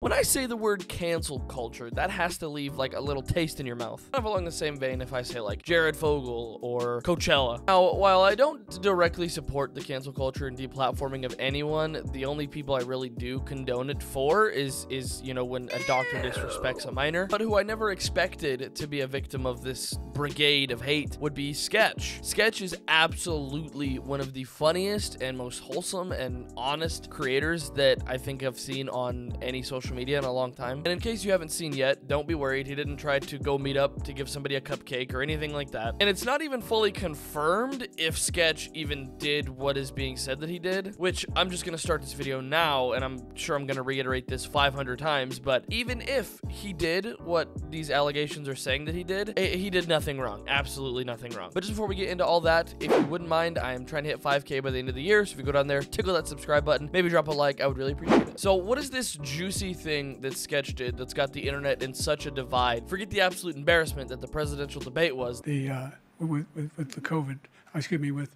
When I say the word cancel culture, that has to leave like a little taste in your mouth. Kind of along the same vein if I say like Jared Fogle or Coachella. Now, while I don't directly support the cancel culture and deplatforming of anyone, the only people I really do condone it for is you know, when a doctor disrespects a minor, but who I never expected to be a victim of this brigade of hate would be Sketch. Sketch is absolutely one of the funniest and most wholesome and honest creators that I think I've seen on any social media in a long time. And in case you haven't seen yet, don't be worried, he didn't try to go meet up to give somebody a cupcake or anything like that. And it's not even fully confirmed if Sketch even did what is being said that he did, which I'm just gonna start this video now, and I'm sure I'm gonna reiterate this 500 times, but even if he did what these allegations are saying that he did nothing wrong. Absolutely nothing wrong. But just before we get into all that, if you wouldn't mind, I am trying to hit 5K by the end of the year, so if you go down there, tickle that subscribe button, maybe drop a like, I would really appreciate it. So what is this juicy thing that Sketch did that's got the internet in such a divide? Forget the absolute embarrassment that the presidential debate was. With the COVID, excuse me, with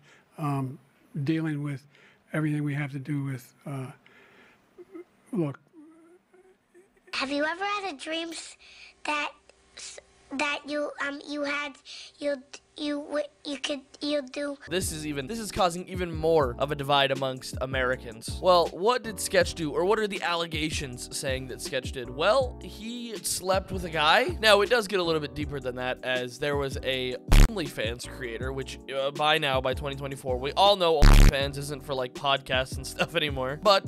dealing with everything we have to do with, look. Have you ever had a dream that you'll do? This is causing even more of a divide amongst Americans. Well, what did Sketch do, or what are the allegations saying that Sketch did? Well, he slept with a guy. Now, it does get a little bit deeper than that, as there was a OnlyFans creator, which by 2024, we all know OnlyFans isn't for like podcasts and stuff anymore. But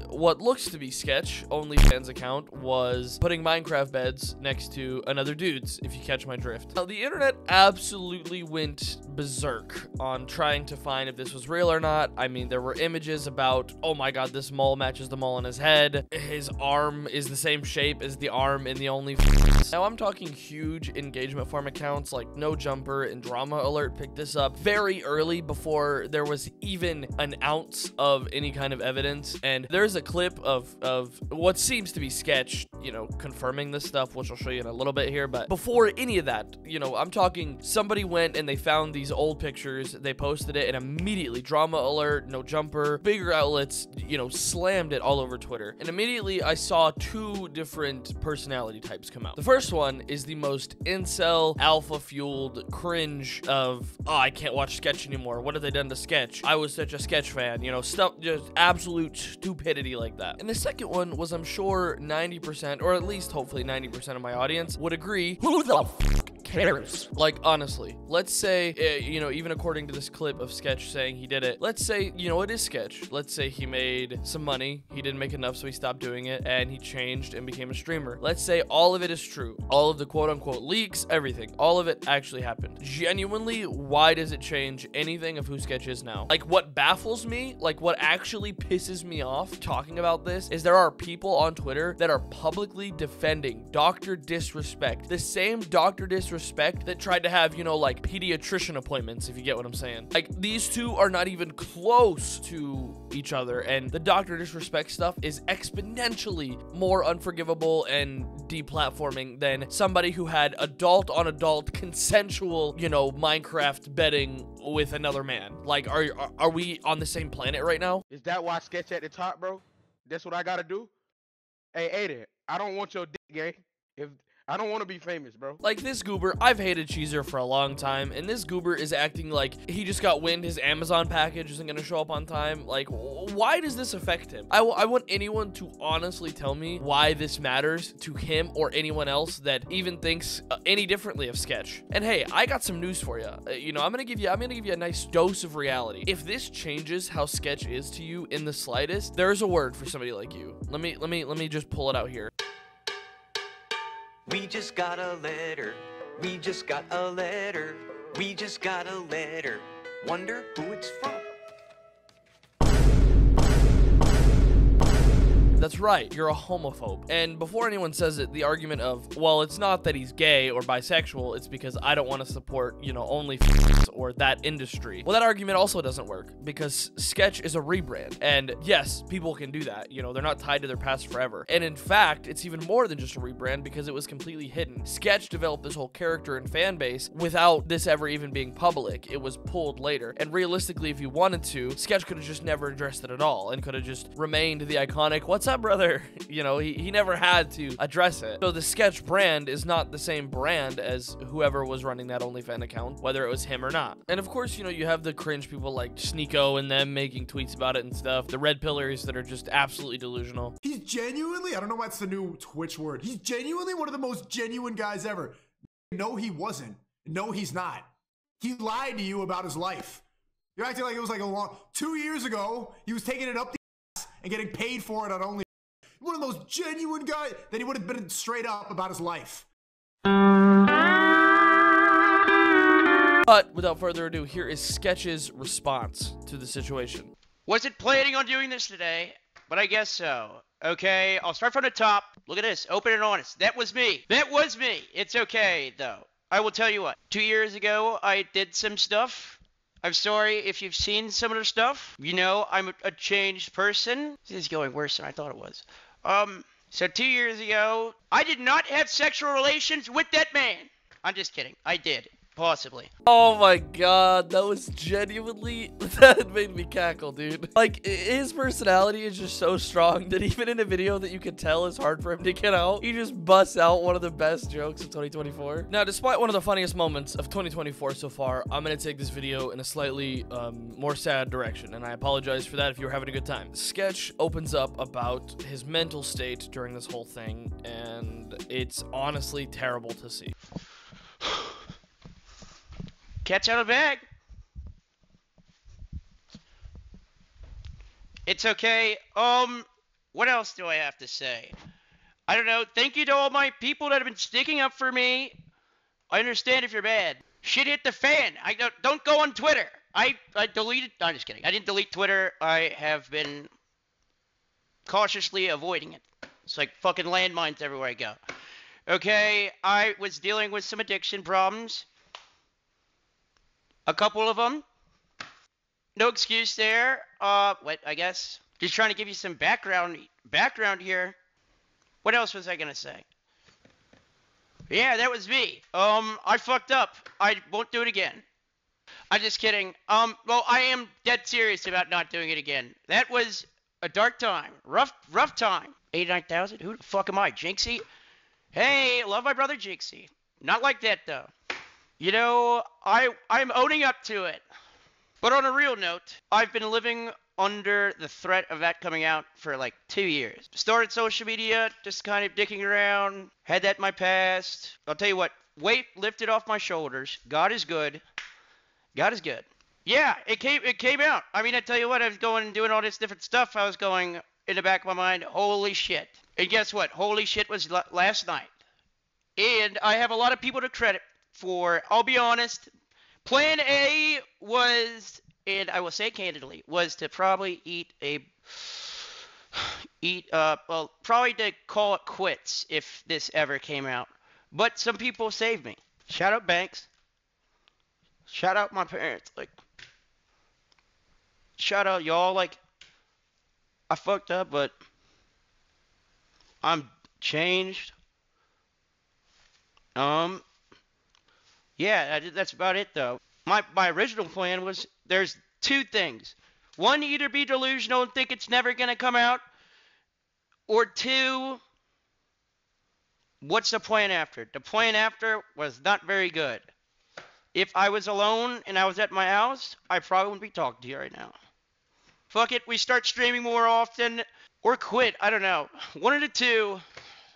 what looks to be Sketch OnlyFans account was putting Minecraft beds next to another dude's, if you catch my drift. Now, the internet absolutely went berserk on trying to find if this was real or not. I mean, there were images about, oh my god, this mole matches the mole on his head. His arm is the same shape as the arm in the OnlyFans. Now, I'm talking huge engagement farm accounts like No Jumper and Drama Alert picked this up very early before there was even an ounce of any kind of evidence. And there's a clip of what seems to be Sketch, you know, confirming this stuff, which I'll show you in a little bit here. But before any of that, you know, I'm talking somebody went and they found these old pictures, they posted it, and immediately Drama Alert, No Jumper, bigger outlets, you know, slammed it all over Twitter. And immediately I saw two different personality types come out. The first one is the most incel, alpha-fueled cringe of, oh, I can't watch Sketch anymore. What have they done to Sketch? I was such a Sketch fan, you know, stuff, just absolute stupidity like that. And the second one was, I'm sure 90%, or at least hopefully 90% of my audience would agree, who the f cares? Like, honestly, let's say, you know, even according to this clip of Sketch saying he did it, let's say, you know, it is Sketch. Let's say he made some money, he didn't make enough, so he stopped doing it, and he changed and became a streamer. Let's say all of it is true. All of the quote-unquote leaks, everything, all of it actually happened. Genuinely, why does it change anything of who Sketch is now? Like, what baffles me, like what actually pisses me off talking about this, is there are people on Twitter that are publicly defending Dr. Disrespect. The same Dr. Disrespect that tried to have, you know, like pediatrician appointments, if you get what I'm saying. Like, these two are not even close to each other, and the Dr. Disrespect stuff is exponentially more unforgivable and deplatforming than somebody who had adult on adult consensual, you know, Minecraft betting with another man. Like, are we on the same planet right now? Is that why Sketch at the top, bro? That's what I gotta do? Hey, Aiden, I don't want your dick, gang. If I don't want to be famous, bro. Like, this goober, I've hated Cheezer for a long time, and this goober is acting like he just got wind his Amazon package isn't going to show up on time. Like, why does this affect him? I want anyone to honestly tell me why this matters to him or anyone else that even thinks any differently of Sketch. And hey, I got some news for you. You know, I'm gonna give you a nice dose of reality. If this changes how Sketch is to you in the slightest, there's a word for somebody like you. Let me just pull it out here. We just got a letter. We just got a letter. We just got a letter. Wonder who it's from. That's right, you're a homophobe. And before anyone says it, the argument of, well, it's not that he's gay or bisexual, it's because I don't want to support, you know, OnlyFans or that industry. Well, that argument also doesn't work because Sketch is a rebrand. And yes, people can do that. You know, they're not tied to their past forever. And in fact, it's even more than just a rebrand because it was completely hidden. Sketch developed this whole character and fan base without this ever even being public. It was pulled later. And realistically, if you wanted to, Sketch could have just never addressed it at all and could have just remained the iconic, what's up, up, brother? You know, he never had to address it. So the Sketch brand is not the same brand as whoever was running that OnlyFans account, whether it was him or not. And of course, you know, you have the cringe people like Sneeko and them making tweets about it and stuff. The red pillars that are just absolutely delusional. He's genuinely, I don't know why it's the new Twitch word. He's genuinely one of the most genuine guys ever. No, he wasn't. No, he's not. He lied to you about his life. You're acting like it was like 2 years ago, he was taking it up the ass and getting paid for it on OnlyFans. One of the most genuine guys that he would have been straight up about his life. But without further ado, here is Sketch's response to the situation. Wasn't planning on doing this today, but I guess so. Okay, I'll start from the top. Look at this, open and honest. That was me. That was me. It's okay, though. I will tell you what. 2 years ago, I did some stuff. I'm sorry if you've seen some of the stuff. You know, I'm a changed person. This is going worse than I thought it was. So 2 years ago, I did not have sexual relations with that man. I'm just kidding. I did. Possibly. Oh my god, that was genuinely, that made me cackle, dude. Like, his personality is just so strong that even in a video that you can tell is hard for him to get out, he just busts out one of the best jokes of 2024. Now, despite one of the funniest moments of 2024 so far, I'm gonna take this video in a slightly more sad direction, and I apologize for that if you were having a good time. Sketch opens up about his mental state during this whole thing, and it's honestly terrible to see. Catch out of the bag. It's okay. What else do I have to say? I don't know. Thank you to all my people that have been sticking up for me. I understand if you're mad. Shit hit the fan. I don't go on Twitter. I deleted. No, I'm just kidding. I didn't delete Twitter. I have been cautiously avoiding it. It's like fucking landmines everywhere I go. Okay, I was dealing with some addiction problems. A couple of them. No excuse there. What, I guess. Just trying to give you some background here. What else was I gonna say? Yeah, that was me. I fucked up. I won't do it again. I'm just kidding. Well, I am dead serious about not doing it again. That was a dark time. Rough time. 89,000? Who the fuck am I? jynxzi? Hey, love my brother jynxzi. Not like that, though. You know, I'm owning up to it. But on a real note, I've been living under the threat of that coming out for like 2 years. Started social media, just kind of dicking around. Had that in my past. I'll tell you what, weight lifted off my shoulders. God is good. God is good. Yeah, it came out. I mean, I tell you what, I was going and doing all this different stuff. I was going in the back of my mind, holy shit. And guess what? Holy shit was last night. And I have a lot of people to credit for, I'll be honest, plan A was, and I will say candidly, was to probably probably to call it quits if this ever came out. But some people saved me. Shout out Banks. Shout out my parents. Like, shout out y'all. Like, I fucked up, but I'm changed. Yeah, that's about it, though. My original plan was, there's two things. One, either be delusional and think it's never going to come out. Or two, what's the plan after? The plan after was not very good. If I was alone and I was at my house, I probably wouldn't be talking to you right now. Fuck it, we start streaming more often. Or quit, I don't know. One of the two.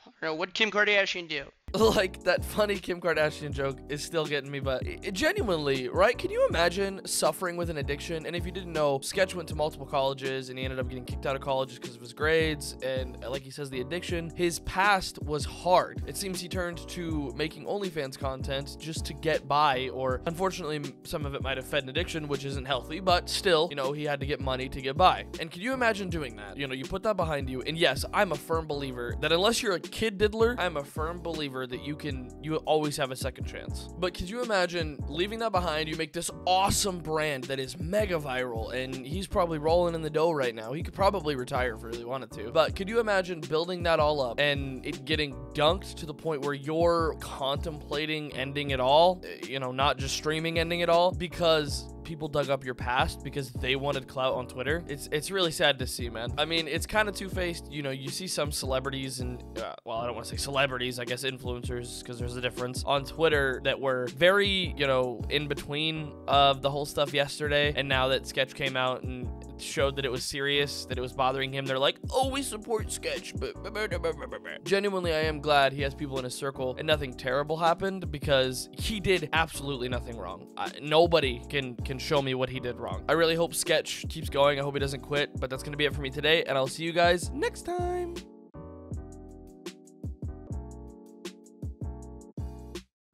I don't know, what'd Kim Kardashian do? Like, that funny Kim Kardashian joke is still getting me, but genuinely, right? Can you imagine suffering with an addiction? And if you didn't know, Sketch went to multiple colleges, and he ended up getting kicked out of colleges because of his grades, and like he says, the addiction. His past was hard. It seems he turned to making OnlyFans content just to get by, or unfortunately, some of it might have fed an addiction, which isn't healthy, but still, you know, he had to get money to get by. And can you imagine doing that? You know, you put that behind you, and yes, I'm a firm believer that unless you're a kid diddler, I'm a firm believer that you always have a second chance. But could you imagine leaving that behind? You make this awesome brand that is mega viral, and he's probably rolling in the dough right now. He could probably retire if he really wanted to. But could you imagine building that all up and it getting dunked to the point where you're contemplating ending it all? You know, not just streaming, ending it all, because people dug up your past because they wanted clout on Twitter. It's really sad to see, man. I mean, it's kind of two-faced. You know, you see some celebrities and, well, I don't want to say celebrities, I guess influencers, because there's a difference, on Twitter that were very, you know, in between of the whole stuff yesterday. And now that Sketch came out and showed that it was serious, that it was bothering him, they're like, oh, we support Sketch. Genuinely, I am glad he has people in his circle and nothing terrible happened, because he did absolutely nothing wrong. Nobody can show me what he did wrong. I really hope Sketch keeps going. I hope he doesn't quit, but that's going to be it for me today, and I'll see you guys next time.